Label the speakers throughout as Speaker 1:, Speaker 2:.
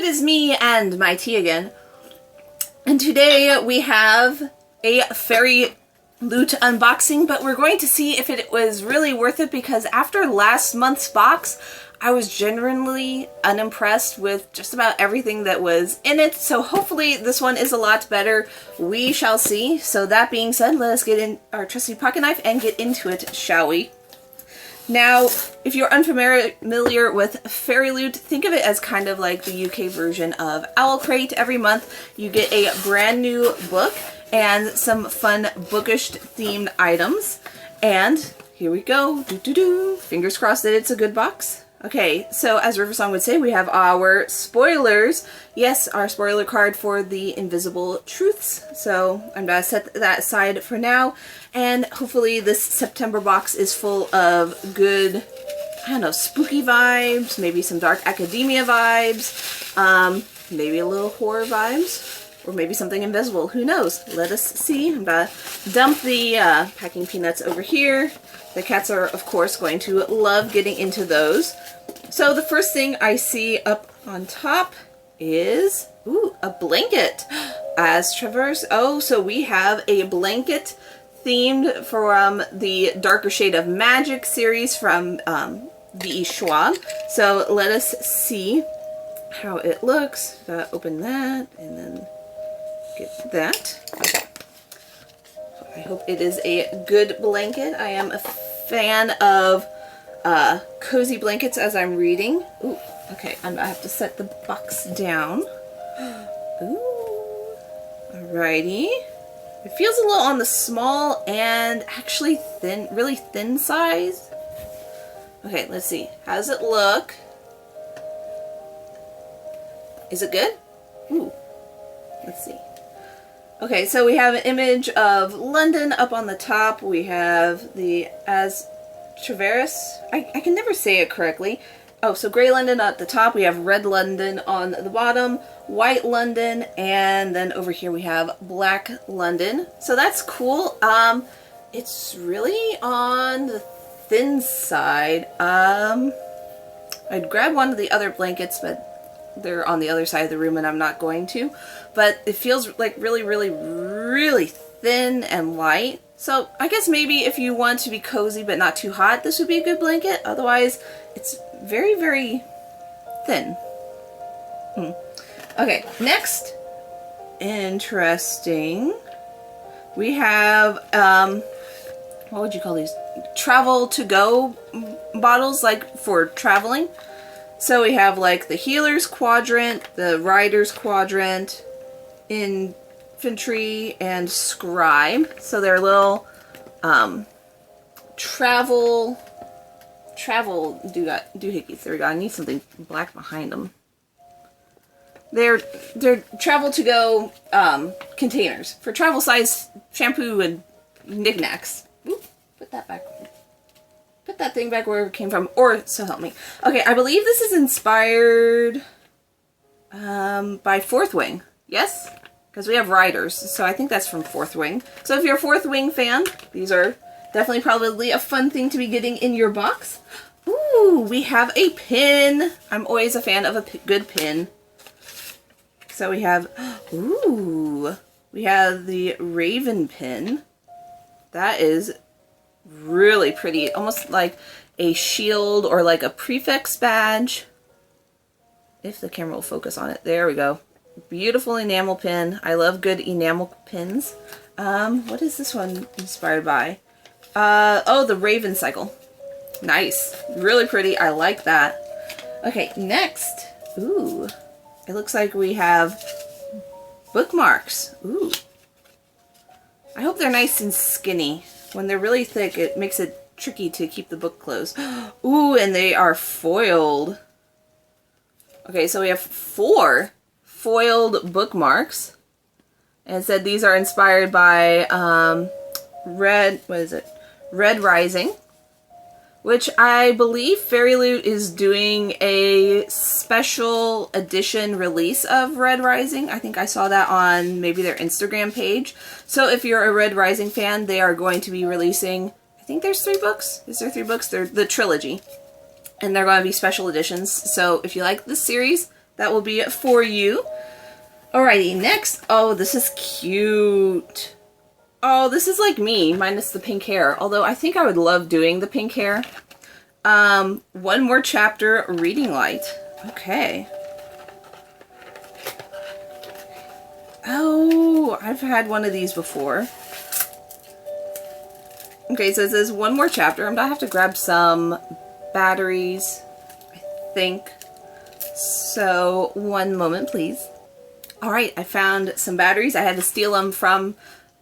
Speaker 1: is me and my tea again. And today we have a Fairyloot unboxing, but we're going to see if it was really worth it because after last month's box, I was genuinely unimpressed with just about everything that was in it. So hopefully this one is a lot better. We shall see. So that being said, let us get in our trusty pocket knife and get into it, shall we? Now, if you're unfamiliar with Fairyloot, think of it as kind of like the UK version of owlcrate. Every month you get a brand new book and some fun bookish themed items. And here we go. Fingers crossed that it's a good box. Okay, so as Riversong would say, we have our spoilers. Yes, our spoiler card for the Invisible Truths. So I'm going to set that aside for now. And hopefully this September box is full of good, I don't know, spooky vibes, maybe some dark academia vibes, maybe a little horror vibes, or maybe something invisible. Who knows? Let us see. I'm going to dump the packing peanuts over here. The cats are, of course, going to love getting into those. So the first thing I see up on top is, ooh, a blanket. As Traverse, oh, so we have a blanket themed from the Darker Shade of Magic series from V.E. Schwab. So let us see how it looks. Open that and then get that. Okay. I hope it is a good blanket. I am a fan of cozy blankets as I'm reading. Ooh, okay, I have to set the box down. Ooh, alrighty. It feels a little on the small and actually thin, really thin size. Okay, let's see. How does it look? Is it good? Ooh, let's see. Okay, so we have an image of London up on the top. We have the Traverse. I can never say it correctly. Oh, so Grey London at the top. We have Red London on the bottom, White London, and then over here we have Black London. So that's cool. It's really on the thin side. I'd grab one of the other blankets, but they're on the other side of the room and I'm not going to. But it feels like really, really, really thin and light. So I guess maybe if you want to be cozy but not too hot, this would be a good blanket. Otherwise, it's very, very thin. Okay, next. Interesting. We have, what would you call these? Travel to go bottles, like for traveling. So we have like the healer's quadrant, the rider's quadrant, infantry, and scribe. So they're little travel doohickeys. There we go. I need something black behind them. They're travel to go containers for travel size shampoo and knickknacks. Oop, put that back. Put that thing back where it came from, or so help me. Okay, I believe this is inspired by Fourth Wing. Yes? Because we have riders, so I think that's from Fourth Wing. So if you're a Fourth Wing fan, these are definitely probably a fun thing to be getting in your box. Ooh, we have a pin. I'm always a fan of a good pin. So we have, ooh, we have the Raven pin. That is really pretty, almost like a shield or like a prefix badge. If the camera will focus on it. There we go. Beautiful enamel pin. I love good enamel pins. What is this one inspired by? Oh, the Raven cycle. Nice. Really pretty. I like that. Okay, next. Ooh. It looks like we have bookmarks. Ooh. I hope they're nice and skinny. When they're really thick, it makes it tricky to keep the book closed. Ooh, and they are foiled. Okay, so we have 4 foiled bookmarks. And it said these are inspired by Red Rising. Which I believe Fairyloot is doing a special edition release of Red Rising. I think I saw that on maybe their Instagram page. So if you're a Red Rising fan, they are going to be releasing, I think there's 3 books. Is there 3 books? They're the trilogy. And they're going to be special editions. So if you like this series, that will be for you. Alrighty, next. Oh, this is cute. Oh, this is like me, minus the pink hair. Although I think I would love doing the pink hair. One more chapter, Reading Light. Okay. Oh, I've had one of these before. Okay, so it says one more chapter. I'm gonna have to grab some batteries, I think. So, one moment, please. Alright, I found some batteries. I had to steal them from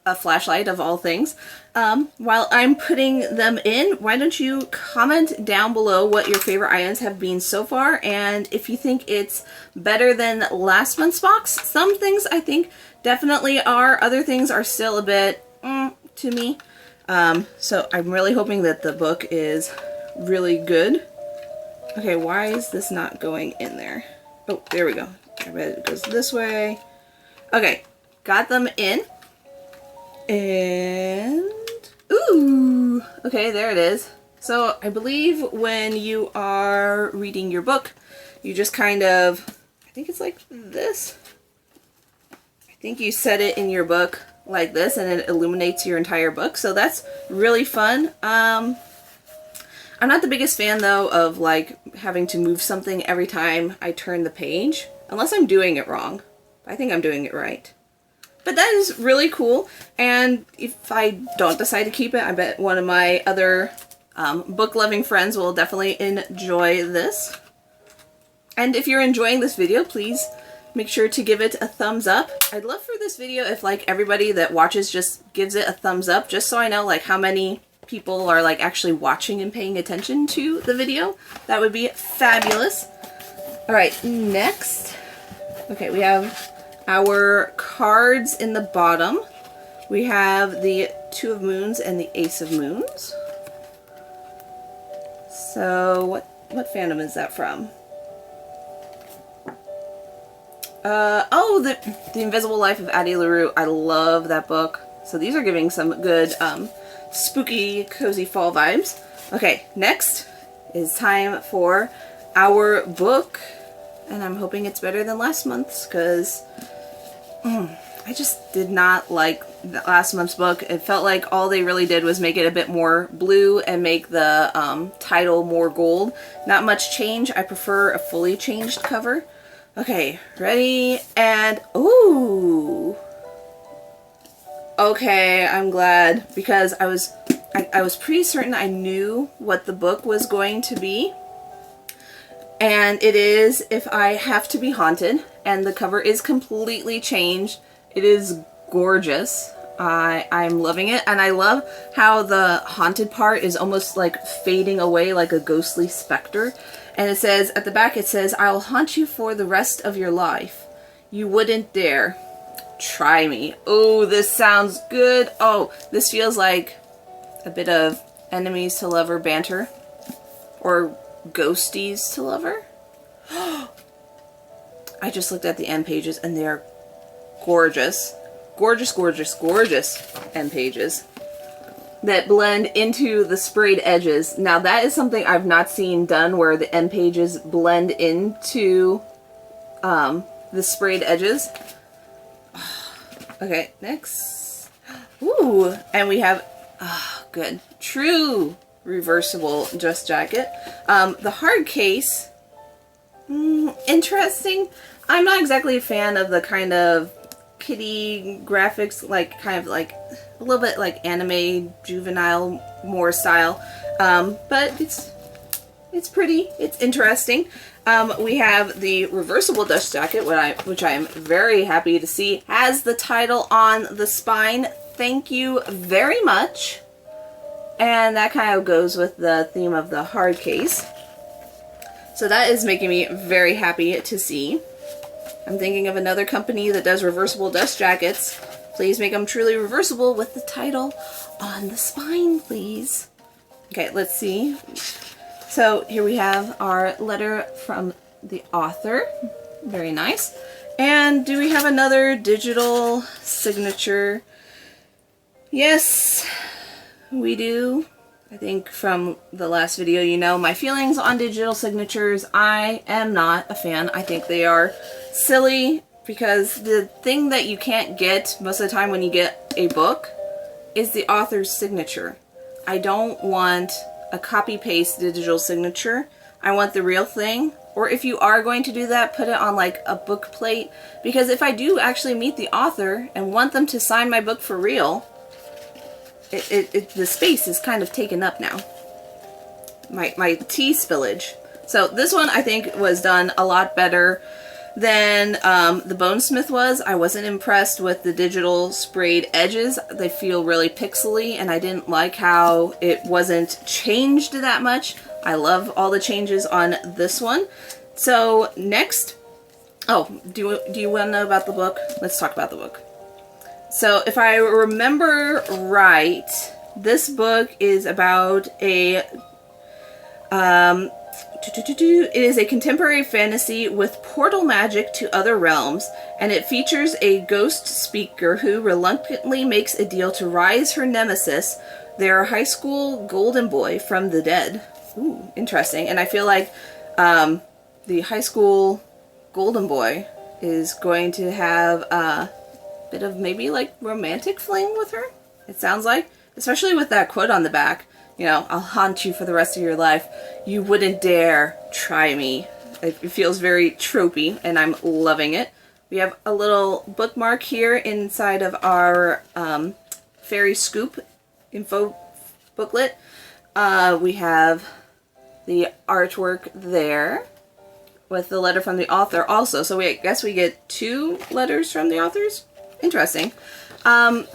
Speaker 1: a flashlight of all things. While I'm putting them in, why don't you comment down below what your favorite items have been so far, and if you think it's better than last month's box. Some things I think definitely are, other things are still a bit to me. So I'm really hoping that the book is really good. Okay, why is this not going in there? Oh, there we go. I bet it goes this way. Okay, got them in. And, ooh, okay, there it is. So I believe when you are reading your book, you just kind of, I think it's like this. I think you set it in your book like this and it illuminates your entire book. So that's really fun. I'm not the biggest fan though of like having to move something every time I turn the page, unless I'm doing it wrong. I think I'm doing it right. But that is really cool, and if I don't decide to keep it, I bet one of my other book-loving friends will definitely enjoy this. And if you're enjoying this video, please make sure to give it a thumbs up. I'd love for this video if like everybody that watches just gives it a thumbs up, just so I know like how many people are like actually watching and paying attention to the video. That would be fabulous. Alright, next. Okay, we have our cards in the bottom. We have the Two of Moons and the Ace of Moons. So what fandom is that from? Oh, the Invisible Life of Addie LaRue. I love that book. So these are giving some good spooky, cozy fall vibes. Okay, next is time for our book. And I'm hoping it's better than last month's, because I just did not like last month's book. It felt like all they really did was make it a bit more blue and make the title more gold. Not much change. I prefer a fully changed cover. Okay, ready, and ooh. Okay, I'm glad, because I was pretty certain I knew what the book was going to be. And it is If I Have to Be Haunted, and the cover is completely changed. It is gorgeous. I'm loving it, and I love how the haunted part is almost like fading away like a ghostly specter. And it says, at the back it says, "I'll haunt you for the rest of your life. You wouldn't dare. Try me." Oh, this sounds good. Oh, this feels like a bit of enemies to lover banter. Or ghosties to lover. I just looked at the end pages and they're gorgeous. Gorgeous, gorgeous, gorgeous end pages that blend into the sprayed edges. Now that is something I've not seen done, where the end pages blend into the sprayed edges. Okay, next. Ooh, and we have, good, true reversible dress jacket. The hard case, interesting. I'm not exactly a fan of the kind of kitty graphics, like kind of like a little bit like anime juvenile more style, but it's pretty, it's interesting. We have the reversible dust jacket, which I am very happy to see has the title on the spine. Thank you very much. And that kind of goes with the theme of the hard case. So that is making me very happy to see. I'm thinking of another company that does reversible dust jackets. Please make them truly reversible with the title on the spine, please. Okay, let's see. So here we have our letter from the author. Very nice. And do we have another digital signature? Yes, we do. I think from the last video, you know my feelings on digital signatures. I am not a fan. I think they are silly because the thing that you can't get most of the time when you get a book is the author's signature. I don't want a copy-paste digital signature. I want the real thing. Or if you are going to do that, put it on like a book plate. Because if I do actually meet the author and want them to sign my book for real, the space is kind of taken up now. My tea spillage. So this one I think was done a lot better than the Bonesmith was. I wasn't impressed with the digital sprayed edges. They feel really pixely, and I didn't like how it wasn't changed that much. I love all the changes on this one. So next, oh, do you want to know about the book? Let's talk about the book. So if I remember right, this book is about a it is a contemporary fantasy with portal magic to other realms, and it features a ghost speaker who reluctantly makes a deal to rise her nemesis, their high school golden boy from the dead. Ooh, interesting. And I feel like the high school golden boy is going to have a bit of maybe like romantic fling with her, it sounds like. Especially with that quote on the back. You know, I'll haunt you for the rest of your life. You wouldn't dare try me. It feels very tropey, and I'm loving it. We have a little bookmark here inside of our Fairy Scoop info booklet. We have the artwork there with the letter from the author also. So I guess we get 2 letters from the authors. Interesting.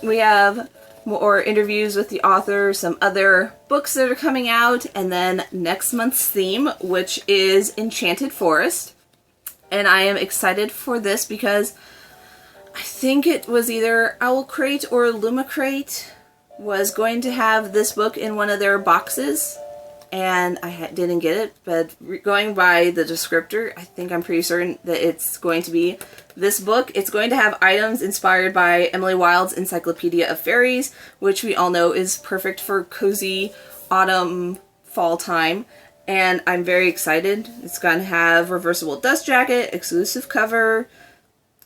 Speaker 1: We have more interviews with the author, some other books that are coming out, and then next month's theme, which is Enchanted Forest. And I am excited for this because I think it was either Owlcrate or illumicrate was going to have this book in one of their boxes, and I didn't get it, but going by the descriptor, I think I'm pretty certain that it's going to be this book. It's going to have items inspired by Emily Wilde's Encyclopedia of Fairies, which we all know is perfect for cozy autumn fall time, and I'm very excited. It's going to have reversible dust jacket, exclusive cover,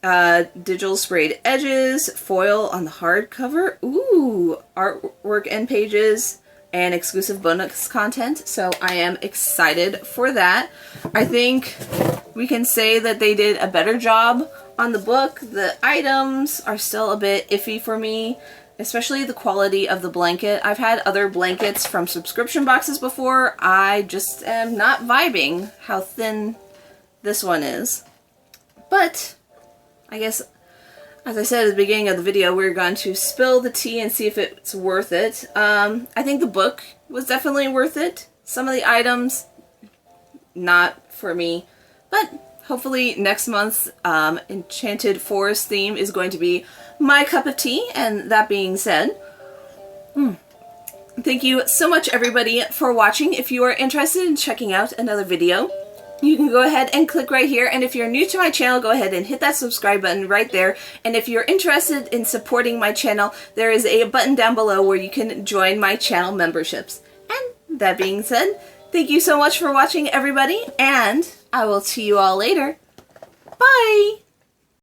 Speaker 1: digital sprayed edges, foil on the hardcover, ooh, artwork end pages, and exclusive bonus content, so I am excited for that. I think we can say that they did a better job on the book. The items are still a bit iffy for me, especially the quality of the blanket. I've had other blankets from subscription boxes before. I just am not vibing how thin this one is. But I guess, as I said at the beginning of the video, we're going to spill the tea and see if it's worth it. I think the book was definitely worth it. Some of the items, not for me. But hopefully next month's Enchanted Forest theme is going to be my cup of tea. And that being said, thank you so much everybody for watching. If you are interested in checking out another video, you can go ahead and click right here, and if you're new to my channel, go ahead and hit that subscribe button right there. And if you're interested in supporting my channel, there is a button down below where you can join my channel memberships. And that being said, thank you so much for watching everybody, and I will see you all later. Bye!